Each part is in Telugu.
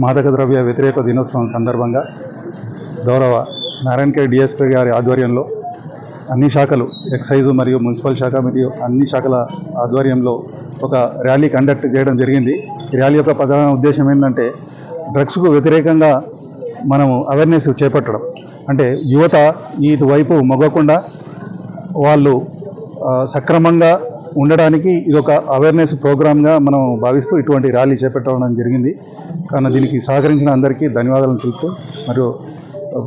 మాదక ద్రవ్య వ్యతిరేక దినోత్సవం సందర్భంగా గౌరవ నారాయణఖేడ్ డిఎస్పీ గారి ఆధ్వర్యంలో అన్ని శాఖలు ఎక్సైజ్ మరియు మున్సిపల్ శాఖ మరియు అన్ని శాఖల ఆధ్వర్యంలో ఒక ర్యాలీ కండక్ట్ చేయడం జరిగింది. ఈ ర్యాలీ యొక్క ప్రధాన ఉద్దేశం ఏంటంటే డ్రగ్స్కు వ్యతిరేకంగా మనము అవేర్నెస్ చేపట్టడం, అంటే యువత ఇటువైపు మొగ్గకుండా వాళ్ళు సక్రమంగా ఉండడానికి ఇది ఒక అవేర్నెస్ ప్రోగ్రామ్గా మనం భావిస్తూ ఇటువంటి ర్యాలీ చేపట్టడం జరిగింది. కానీ దీనికి సహకరించిన అందరికీ ధన్యవాదాలు తెలుపుతూ మరియు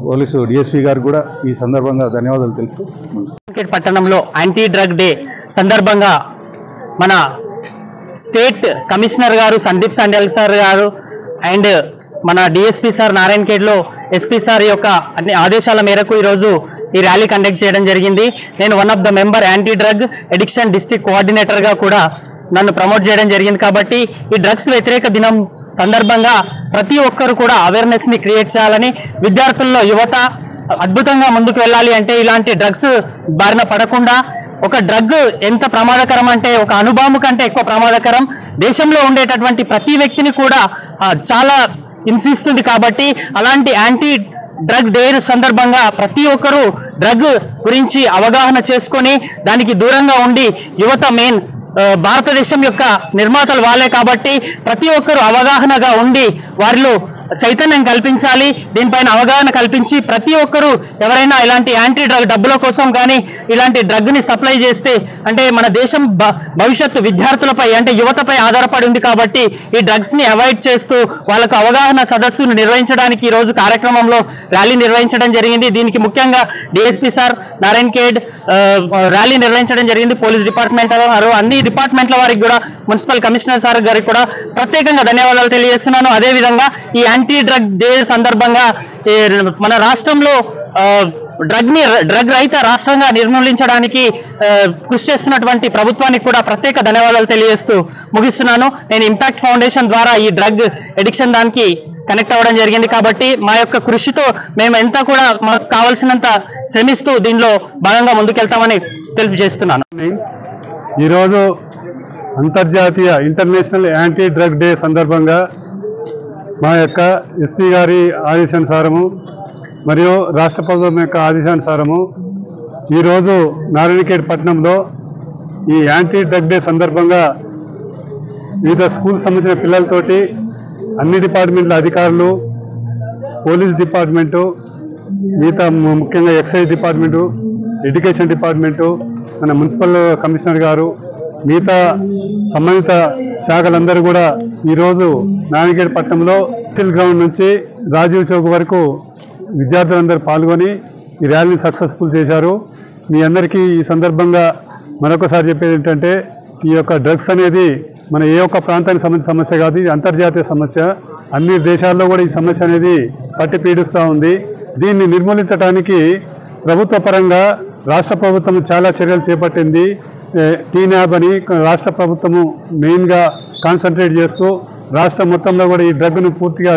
పోలీసు డిఎస్పీ గారు కూడా ఈ సందర్భంగా ధన్యవాదాలు తెలుపుతూ పట్టణంలో యాంటీ డ్రగ్ డే సందర్భంగా మన స్టేట్ కమిషనర్ గారు సందీప్ సండల్ సార్ గారు అండ్ మన డిఎస్పీ సార్ నారాయణఖేడ్లో ఎస్పీ సార్ యొక్క అన్ని ఆదేశాల మేరకు ఈరోజు ఈ ర్యాలీ కండక్ట్ చేయడం జరిగింది. నేను one of the member anti drug addiction district కోఆర్డినేటర్గా కూడా నన్ను ప్రమోట్ చేయడం జరిగింది. కాబట్టి ఈ డ్రగ్స్ వ్యతిరేక దినం సందర్భంగా ప్రతి ఒక్కరు కూడా అవేర్నెస్ని క్రియేట్ చేయాలని, విద్యార్థుల్లో యువత అద్భుతంగా ముందుకు వెళ్ళాలి అంటే ఇలాంటి డ్రగ్స్ బారిన పడకుండా, ఒక డ్రగ్ ఎంత ప్రమాదకరం అంటే ఒక అణుబాంబు కంటే ఎక్కువ ప్రమాదకరం, దేశంలో ఉండేటటువంటి ప్రతి వ్యక్తిని కూడా చాలా హింసిస్తుంది. కాబట్టి అలాంటి యాంటీ డ్రగ్ డే సందర్భంగా ప్రతి ఒక్కరూ డ్రగ్ గురించి అవగాహన చేసుకొని దానికి దూరంగా ఉండి, యువత మెయిన్ భారతదేశం యొక్క నిర్మాతలు వాళ్ళే కాబట్టి ప్రతి ఒక్కరూ అవగాహనగా ఉండి వారిలో చైతన్యం కల్పించాలి. దీనిపైన అవగాహన కల్పించి ప్రతి ఒక్కరూ ఎవరైనా ఇలాంటి యాంటీ డ్రగ్ డబ్బుల కోసం కానీ ఇలాంటి డ్రగ్ని సప్లై చేస్తే, అంటే మన దేశం భవిష్యత్తు విద్యార్థులపై అంటే యువతపై ఆధారపడి ఉంది కాబట్టి ఈ డ్రగ్స్ని అవాయిడ్ చేస్తూ వాళ్ళకు అవగాహన సదస్సును నిర్వహించడానికి ఈరోజు కార్యక్రమంలో ర్యాలీ నిర్వహించడం జరిగింది. దీనికి ముఖ్యంగా డిఎస్పీ సార్ నారాయణఖేడ్ ర్యాలీ నిర్వహించడం జరిగింది. పోలీస్ డిపార్ట్మెంట్ అన్ని డిపార్ట్మెంట్ల వారికి కూడా, మున్సిపల్ కమిషనర్ సార్ గారికి కూడా ప్రత్యేకంగా ధన్యవాదాలు తెలియజేస్తున్నాను. అదేవిధంగా ఈ యాంటీ డ్రగ్ డే సందర్భంగా మన రాష్ట్రంలో డ్రగ్ రహిత రాష్ట్రంగా నిర్మూలించడానికి కృషి చేస్తున్నటువంటి ప్రభుత్వానికి కూడా ప్రత్యేక ధన్యవాదాలు తెలియజేస్తూ ముగిస్తున్నాను. నేను ఇంపాక్ట్ ఫౌండేషన్ ద్వారా ఈ డ్రగ్ ఎడిక్షన్ దానికి కనెక్ట్ అవ్వడం జరిగింది. కాబట్టి మా యొక్క కృషితో మేము ఎంత కూడా మాకు కావాల్సినంత శ్రమిస్తూ దీనిలో భాగంగా ముందుకెళ్తామని తెలియజేస్తున్నాను. ఈరోజు అంతర్జాతీయ ఇంటర్నేషనల్ యాంటీ డ్రగ్ డే సందర్భంగా మా యొక్క ఎస్పీ గారి ఆదేశానుసారము మరియు రాష్ట్ర ప్రభుత్వం యొక్క ఆదేశానుసారము ఈరోజు నారాయణఖేడ్ పట్టణంలో ఈ యాంటీ డ్రగ్ డే సందర్భంగా వివిధ స్కూల్ సంబంధించిన పిల్లలతోటి అన్ని డిపార్ట్మెంట్ల అధికారులు, పోలీస్ డిపార్ట్మెంటు, మిగతా ముఖ్యంగా ఎక్సైజ్ డిపార్ట్మెంటు, ఎడ్యుకేషన్ డిపార్ట్మెంటు, మన మున్సిపల్ కమిషనర్ గారు, మిగతా సంబంధిత శాఖలందరూ కూడా ఈరోజు నారాయణఖేడ్ పట్టణంలో స్టిల్ గ్రౌండ్ నుంచి రాజీవ్ చౌక్ వరకు విద్యార్థులందరూ పాల్గొని ఈ ర్యాలీని సక్సెస్ఫుల్ చేశారు. మీ అందరికీ ఈ సందర్భంగా మరొకసారి చెప్పేది ఏంటంటే, ఈ యొక్క డ్రగ్స్ అనేది మన ఏ ఒక్క ప్రాంతానికి సంబంధించిన సమస్య కాదు, ఇది అంతర్జాతీయ సమస్య. అన్ని దేశాల్లో కూడా ఈ సమస్య అనేది పట్టి పీడిస్తూ ఉంది. దీన్ని నిర్మూలించడానికి ప్రభుత్వ పరంగా రాష్ట్ర ప్రభుత్వం చాలా చర్యలు చేపట్టింది. టీనాబ్ అని రాష్ట్ర ప్రభుత్వము మెయిన్గా కాన్సన్ట్రేట్ చేస్తూ రాష్ట్రం మొత్తంలో కూడా ఈ డ్రగ్ను పూర్తిగా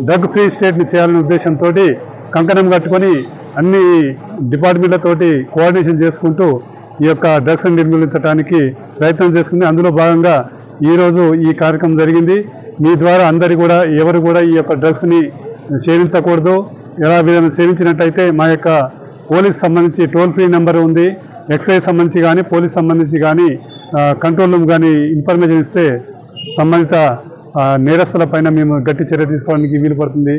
డ్రగ్ ఫ్రీ స్టేట్ని చేయాలనే ఉద్దేశంతో కంకణం కట్టుకొని అన్ని డిపార్ట్మెంట్లతోటి కోఆర్డినేషన్ చేసుకుంటూ ఈ యొక్క డ్రగ్స్ని నిర్మూలించడానికి ప్రయత్నం చేస్తుంది. అందులో భాగంగా ఈరోజు ఈ కార్యక్రమం జరిగింది. మీ ద్వారా అందరి కూడా ఎవరు కూడా ఈ యొక్క డ్రగ్స్ని సేవించకూడదు. ఎలా విధంగా సేవించినట్టయితే మా యొక్క పోలీస్ సంబంధించి టోల్ ఫ్రీ నెంబర్ ఉంది. ఎక్సైజ్ సంబంధించి కానీ పోలీస్ సంబంధించి కానీ కంట్రోల్ రూమ్ కానీ ఇన్ఫర్మేషన్ ఇస్తే సంబంధిత నేరస్తుల పైన మేము గట్టి చర్య తీసుకోవడానికి వీలు పడుతుంది.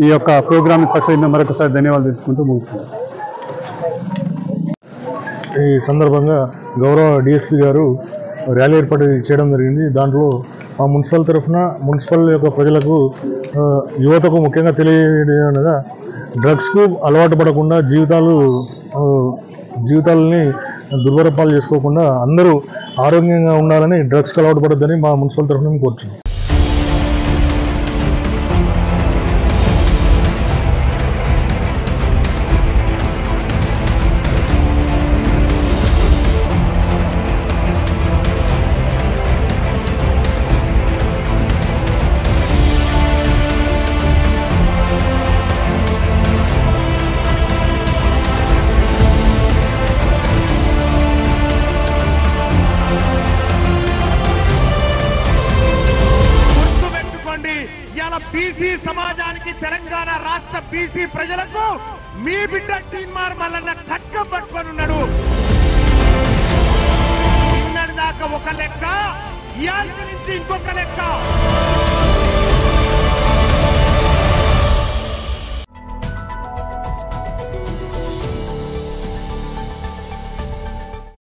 ఈ యొక్క ప్రోగ్రామ్ సక్సెస్ అయిన మరొకసారి ధన్యవాదాలు తెలుపుకుంటూ ముగిస్తుంది. ఈ సందర్భంగా గౌరవ డిఎస్పీ గారు ర్యాలీ ఏర్పాటు చేయడం జరిగింది. దాంట్లో మా మున్సిపల్ తరఫున మున్సిపల్ యొక్క ప్రజలకు యువతకు ముఖ్యంగా తెలియజేయగా డ్రగ్స్కు అలవాటు పడకుండా జీవితాలని దుర్భరపాలు చేసుకోకుండా అందరూ ఆరోగ్యంగా ఉండాలని డ్రగ్స్కి అలవాటు పడొద్దని మా మున్సిపల్ తరఫున మేము కోరుతున్నాం. బీసీ సమాజానికి తెలంగాణ రాష్ట్ర బీసీ ప్రజలకు మీ బిడ్డ తీన్మార్ మల్లన్న ఖడ్గం పట్టుకొని ఉన్నాడు. నిన్నటి దాకా ఒక లెక్క, ఇయాల్టి నుంచి ఇంకొక లెక్క.